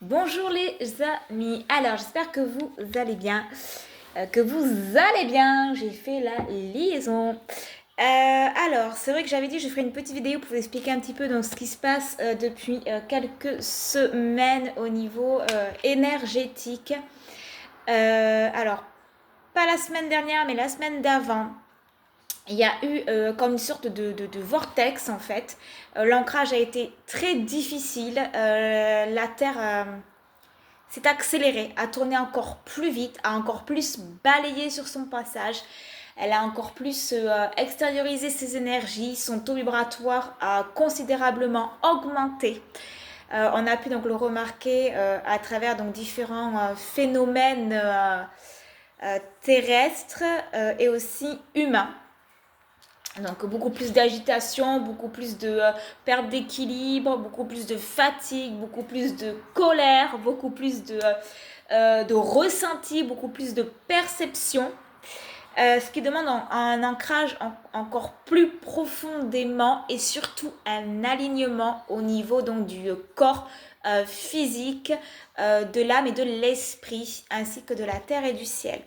Bonjour les amis, alors j'espère que vous allez bien, j'ai fait la liaison. Alors c'est vrai que j'avais dit que je ferais une petite vidéo pour vous expliquer un petit peu donc, ce qui se passe depuis quelques semaines au niveau énergétique. Alors pas la semaine dernière mais la semaine d'avant. Il y a eu comme une sorte de vortex en fait. L'ancrage a été très difficile. La Terre s'est accélérée, a tourné encore plus vite, a encore plus balayé sur son passage. Elle a encore plus extériorisé ses énergies, son taux vibratoire a considérablement augmenté. On a pu donc le remarquer à travers donc différents phénomènes terrestres et aussi humains. Donc beaucoup plus d'agitation, beaucoup plus de perte d'équilibre, beaucoup plus de fatigue, beaucoup plus de colère, beaucoup plus de ressenti, beaucoup plus de perception. Ce qui demande un ancrage encore plus profondément et surtout un alignement au niveau donc du corps physique, de l'âme et de l'esprit, ainsi que de la terre et du ciel.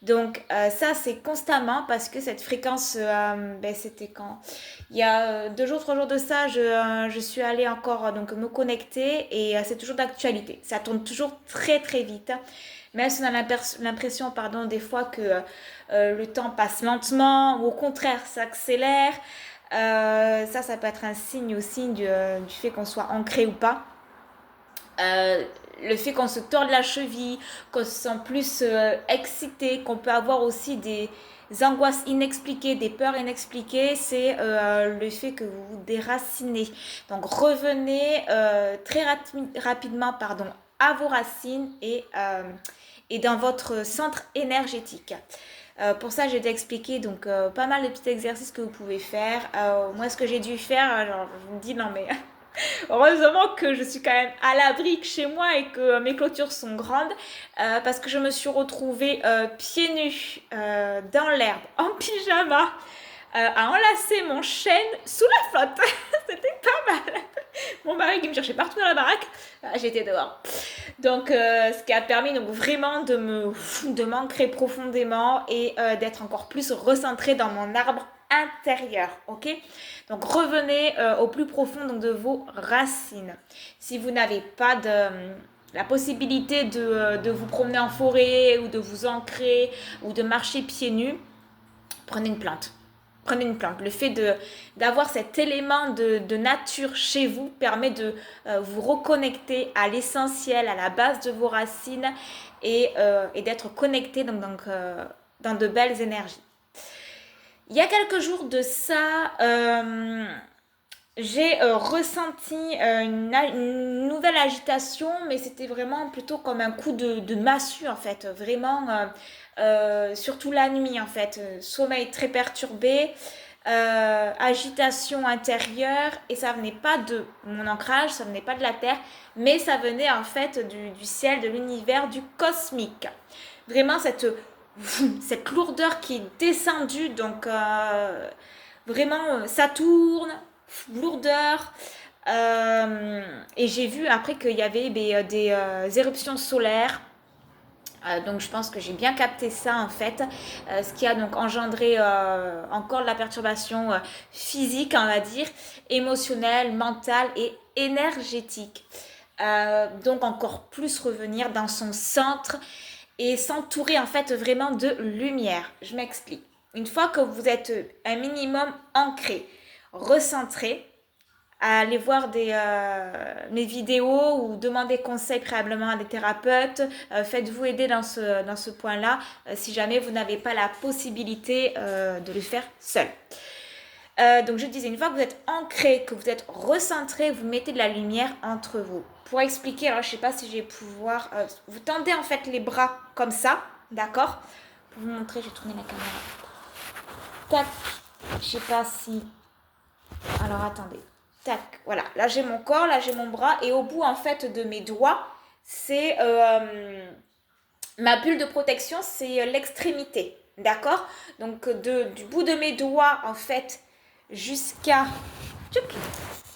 Donc ça c'est constamment parce que cette fréquence, c'était quand il y a 2 jours, 3 jours de ça, je suis allée encore donc me connecter et c'est toujours d'actualité. Ça tourne toujours très très vite. Même si on a l'impression, pardon, des fois que le temps passe lentement ou au contraire s'accélère, ça peut être un signe aussi du fait qu'on soit ancré ou pas. Le fait qu'on se torde la cheville, qu'on se sent plus excité, qu'on peut avoir aussi des angoisses inexpliquées, des peurs inexpliquées, c'est le fait que vous vous déracinez. Donc revenez rapidement à vos racines et dans votre centre énergétique. Pour ça, j'ai expliqué donc pas mal de petits exercices que vous pouvez faire. Moi, ce que j'ai dû faire, alors je me dis non mais heureusement que je suis quand même à l'abri chez moi et que mes clôtures sont grandes parce que je me suis retrouvée pieds nus dans l'herbe, en pyjama, à enlacer mon chêne sous la flotte. C'était pas mal. Mon mari qui me cherchait partout dans la baraque, j'étais dehors. Donc, ce qui a permis donc vraiment de m'ancrer profondément et d'être encore plus recentrée dans mon arbre intérieur, ok? Donc revenez au plus profond donc, de vos racines. Si vous n'avez pas la possibilité de vous promener en forêt ou de vous ancrer ou de marcher pieds nus, prenez une plante. Prenez une plante. Le fait d'avoir cet élément de nature chez vous permet de vous reconnecter à l'essentiel, à la base de vos racines et d'être connecté dans de belles énergies. Il y a quelques jours de ça, j'ai ressenti une nouvelle agitation, mais c'était vraiment plutôt comme un coup de massue en fait, vraiment, surtout la nuit en fait, sommeil très perturbé, agitation intérieure, et ça venait pas de mon ancrage, ça venait pas de la terre, mais ça venait en fait du ciel, de l'univers, du cosmique. Vraiment cette lourdeur qui est descendue, donc vraiment ça tourne, lourdeur. Et j'ai vu après qu'il y avait des éruptions solaires. Donc je pense que j'ai bien capté ça en fait, ce qui a donc engendré encore de la perturbation physique, on va dire, émotionnelle, mentale et énergétique. Donc encore plus revenir dans son centre et s'entourer en fait vraiment de lumière. Je m'explique. Une fois que vous êtes un minimum ancré, recentré, à aller voir mes vidéos ou demander conseil préalablement à des thérapeutes. Faites-vous aider dans ce point-là si jamais vous n'avez pas la possibilité de le faire seul. Donc je disais, une fois que vous êtes ancré, que vous êtes recentré, vous mettez de la lumière entre vous. Pour expliquer, alors je ne sais pas si je vais pouvoir... vous tendez en fait les bras comme ça, d'accord? Pour vous montrer, je vais tourner la caméra. Tac, je ne sais pas si... Alors attendez. Tac, voilà. Là j'ai mon corps, là j'ai mon bras, et au bout en fait de mes doigts, c'est ma bulle de protection, c'est l'extrémité, d'accord? Donc du bout de mes doigts en fait jusqu'à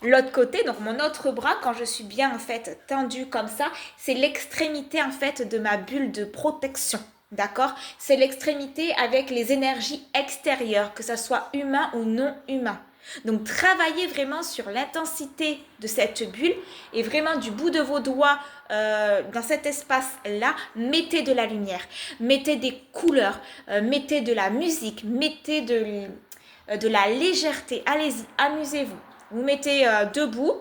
L'autre côté, donc mon autre bras, quand je suis bien en fait tendue comme ça, c'est l'extrémité en fait de ma bulle de protection. D'accord? C'est l'extrémité avec les énergies extérieures, que ça soit humain ou non humain. Donc travaillez vraiment sur l'intensité de cette bulle et vraiment du bout de vos doigts dans cet espace-là, mettez de la lumière, mettez des couleurs, mettez de la musique, mettez de la légèreté. Allez-y, amusez-vous. Vous mettez debout,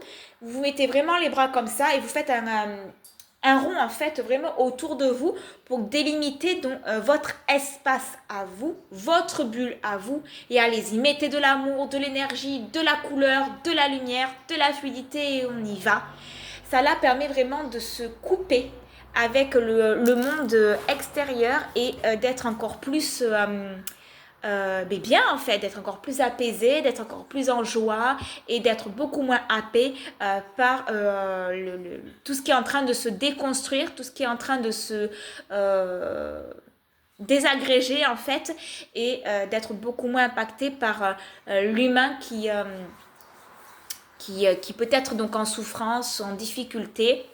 vous mettez vraiment les bras comme ça et vous faites un rond en fait vraiment autour de vous pour délimiter donc, votre espace à vous, votre bulle à vous et allez-y, mettez de l'amour, de l'énergie, de la couleur, de la lumière, de la fluidité et on y va. Ça là permet vraiment de se couper avec le monde extérieur et d'être encore plus mais bien en fait, d'être encore plus apaisé, d'être encore plus en joie et d'être beaucoup moins happé par tout ce qui est en train de se déconstruire, tout ce qui est en train de se désagréger en fait et d'être beaucoup moins impacté par l'humain qui peut être donc en souffrance, en difficulté,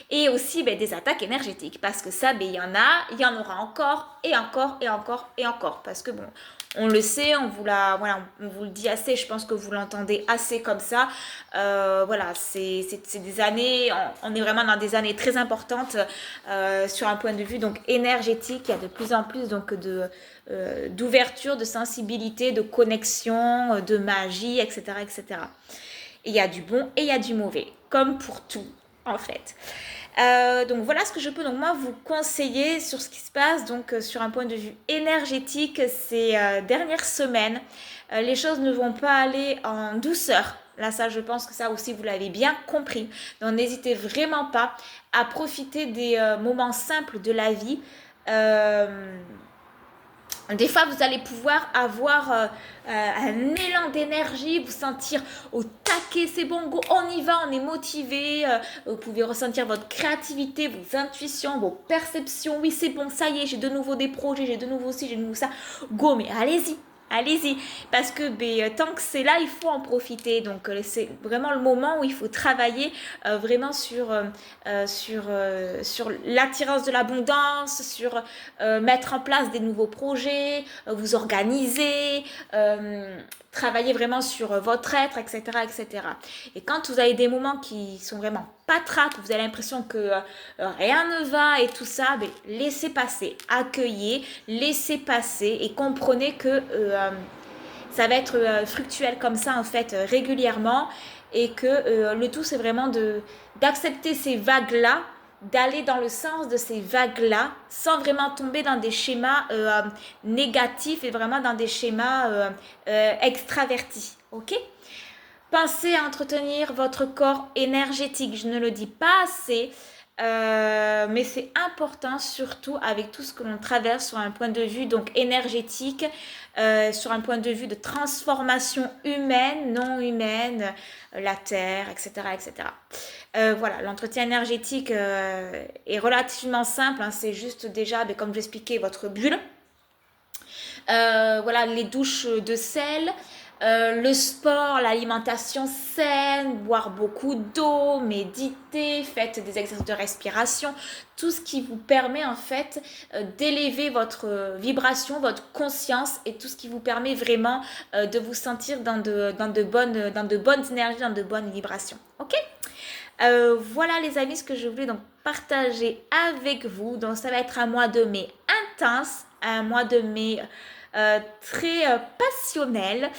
et aussi des attaques énergétiques, parce que ça, il y en a, il y en aura encore, et encore, et encore, et encore, parce que bon, on le sait, voilà, on vous le dit assez, je pense que vous l'entendez assez comme ça, voilà, c'est des années, on est vraiment dans des années très importantes sur un point de vue donc énergétique, il y a de plus en plus donc d'ouverture, de sensibilité, de connexion, de magie, etc., etc. Il y a du bon et il y a du mauvais, comme pour tout en fait. Donc voilà ce que je peux donc moi vous conseiller sur ce qui se passe donc sur un point de vue énergétique ces dernières semaines. Les choses ne vont pas aller en douceur. Là ça je pense que ça aussi vous l'avez bien compris. Donc n'hésitez vraiment pas à profiter des moments simples de la vie. Des fois, vous allez pouvoir avoir un élan d'énergie, vous sentir au taquet, c'est bon, go, on y va, on est motivé. Vous pouvez ressentir votre créativité, vos intuitions, vos perceptions. Oui, c'est bon, ça y est, j'ai de nouveau des projets, j'ai de nouveau ci, j'ai de nouveau ça. Go, mais allez-y. Allez-y, parce que tant que c'est là, il faut en profiter. Donc c'est vraiment le moment où il faut travailler vraiment sur l'attirance de l'abondance, sur mettre en place des nouveaux projets, vous organiser, travailler vraiment sur votre être, etc., etc. Et quand vous avez des moments qui sont vraiment patraques, vous avez l'impression que rien ne va et tout ça, laissez passer, accueillez, laissez passer et comprenez que ça va être fructuel comme ça en fait régulièrement et que le tout c'est vraiment d'accepter ces vagues-là, d'aller dans le sens de ces vagues-là sans vraiment tomber dans des schémas négatifs et vraiment dans des schémas extravertis. Ok? Pensez à entretenir votre corps énergétique. Je ne le dis pas assez, mais c'est important surtout avec tout ce que l'on traverse sur un point de vue donc énergétique, sur un point de vue de transformation humaine, non humaine, la terre, etc., etc. Voilà, l'entretien énergétique est relativement simple. Hein, c'est juste déjà, comme je l'expliquais, votre bulle. Voilà, les douches de sel. Le sport, l'alimentation saine, boire beaucoup d'eau, méditer, faites des exercices de respiration, tout ce qui vous permet en fait d'élever votre vibration, votre conscience et tout ce qui vous permet vraiment de vous sentir dans de bonnes énergies, dans de bonnes vibrations. Ok? Voilà les amis ce que je voulais donc partager avec vous. Donc ça va être un mois de mai intense, un mois de mai très passionnel.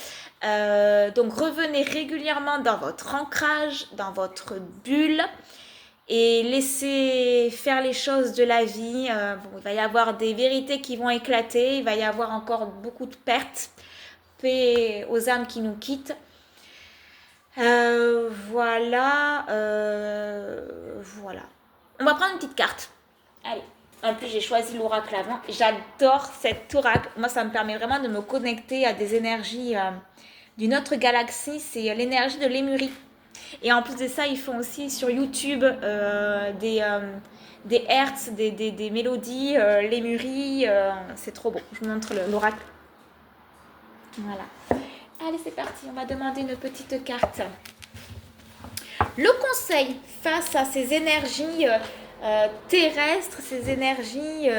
Donc revenez régulièrement dans votre ancrage, dans votre bulle et laissez faire les choses de la vie. Il va y avoir des vérités qui vont éclater, il va y avoir encore beaucoup de pertes. Paix aux âmes qui nous quittent. Voilà. On va prendre une petite carte. Allez. En plus, j'ai choisi l'oracle avant. J'adore cet oracle. Moi, ça me permet vraiment de me connecter à des énergies d'une autre galaxie. C'est l'énergie de Lémurie. Et en plus de ça, ils font aussi sur YouTube des hertz, des mélodies, Lémurie. C'est trop beau. Je vous montre l'oracle. Voilà. Allez, c'est parti. On va demander une petite carte. Le conseil face à ces énergies terrestres, ces énergies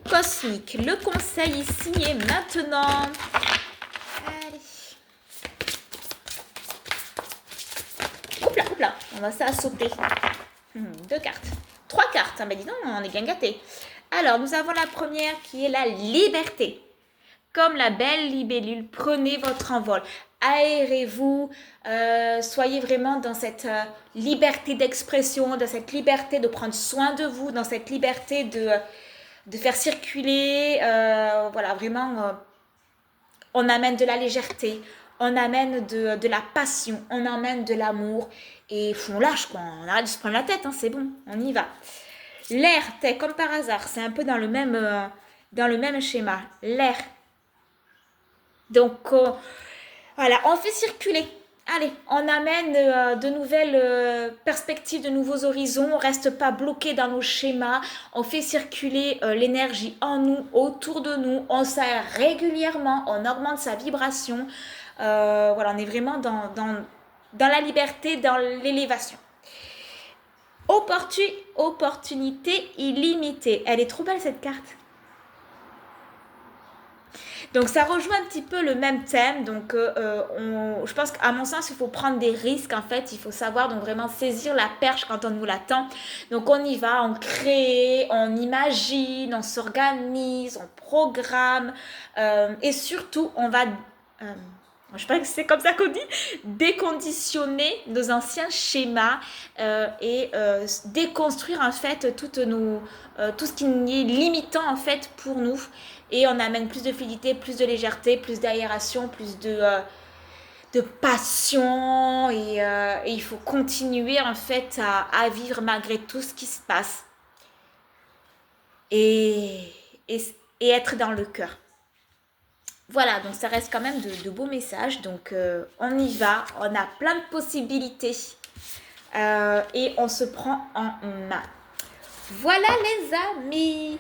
cosmiques. Le conseil ici et maintenant. Allez. Oups là, on va ça sauter. 2 cartes. 3 cartes, hein, ben dis donc, on est bien gâtés. Alors, nous avons la première qui est la liberté. Comme la belle libellule, prenez votre envol. Aérez-vous, soyez vraiment dans cette liberté d'expression, dans cette liberté de prendre soin de vous, dans cette liberté de faire circuler, voilà, vraiment, on amène de la légèreté, on amène de la passion, on amène de l'amour, et on lâche quoi, on arrête de se prendre la tête, hein, c'est bon, on y va. L'air, comme par hasard, c'est un peu dans le même schéma, l'air. Donc, voilà, on fait circuler. Allez, on amène de nouvelles perspectives, de nouveaux horizons. On ne reste pas bloqué dans nos schémas. On fait circuler l'énergie en nous, autour de nous. On s'aère régulièrement. On augmente sa vibration. Voilà, on est vraiment dans la liberté, dans l'élévation. Opportunité illimitée. Elle est trop belle cette carte. Donc ça rejoint un petit peu le même thème. Donc je pense qu'à mon sens, il faut prendre des risques. En fait, il faut savoir donc vraiment saisir la perche quand on nous l'attend. Donc on y va, on crée, on imagine, on s'organise, on programme. Et surtout, on va... je sais pas si c'est comme ça qu'on dit, déconditionner nos anciens schémas et déconstruire en fait tout ce qui est limitant en fait pour nous, et on amène plus de fluidité, plus de légèreté, plus d'aération, plus de passion, et il faut continuer en fait à vivre malgré tout ce qui se passe et être dans le cœur. Voilà, donc ça reste quand même de beaux messages. Donc on y va, on a plein de possibilités et on se prend en main. Voilà les amis,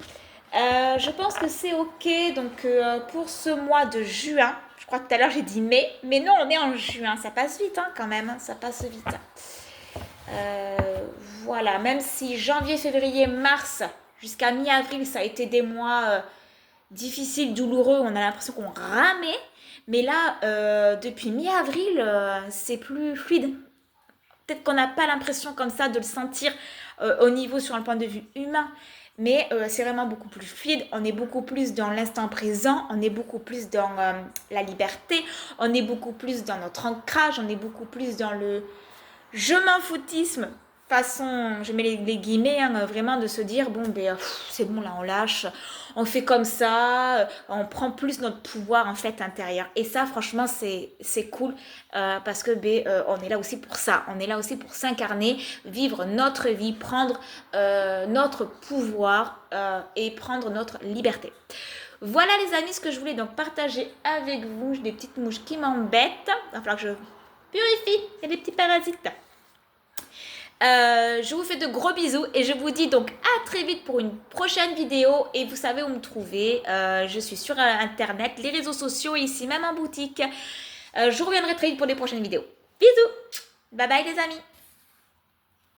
je pense que c'est ok. Donc pour ce mois de juin, je crois que tout à l'heure j'ai dit mai, mais non, on est en juin, ça passe vite hein, quand même, hein, ça passe vite. Voilà, même si janvier, février, mars, jusqu'à mi-avril, ça a été des mois... difficile, douloureux, on a l'impression qu'on ramait, mais là, depuis mi-avril, c'est plus fluide. Peut-être qu'on n'a pas l'impression comme ça de le sentir au niveau sur un point de vue humain, mais c'est vraiment beaucoup plus fluide, on est beaucoup plus dans l'instant présent, on est beaucoup plus dans la liberté, on est beaucoup plus dans notre ancrage, on est beaucoup plus dans le je m'en foutisme, façon, je mets les guillemets, hein, vraiment de se dire, bon, ben, c'est bon, là, on lâche, on fait comme ça, on prend plus notre pouvoir, en fait, intérieur. Et ça, franchement, c'est cool, parce que, on est là aussi pour ça. On est là aussi pour s'incarner, vivre notre vie, prendre notre pouvoir et prendre notre liberté. Voilà, les amis, ce que je voulais donc partager avec vous. J'ai des petites mouches qui m'embêtent. Il va falloir que je purifie. Il y a des petits parasites. Je vous fais de gros bisous et je vous dis donc à très vite pour une prochaine vidéo. Et vous savez où me trouver, je suis sur internet, les réseaux sociaux et ici même en boutique. Je reviendrai très vite pour les prochaines vidéos. Bisous, bye bye les amis.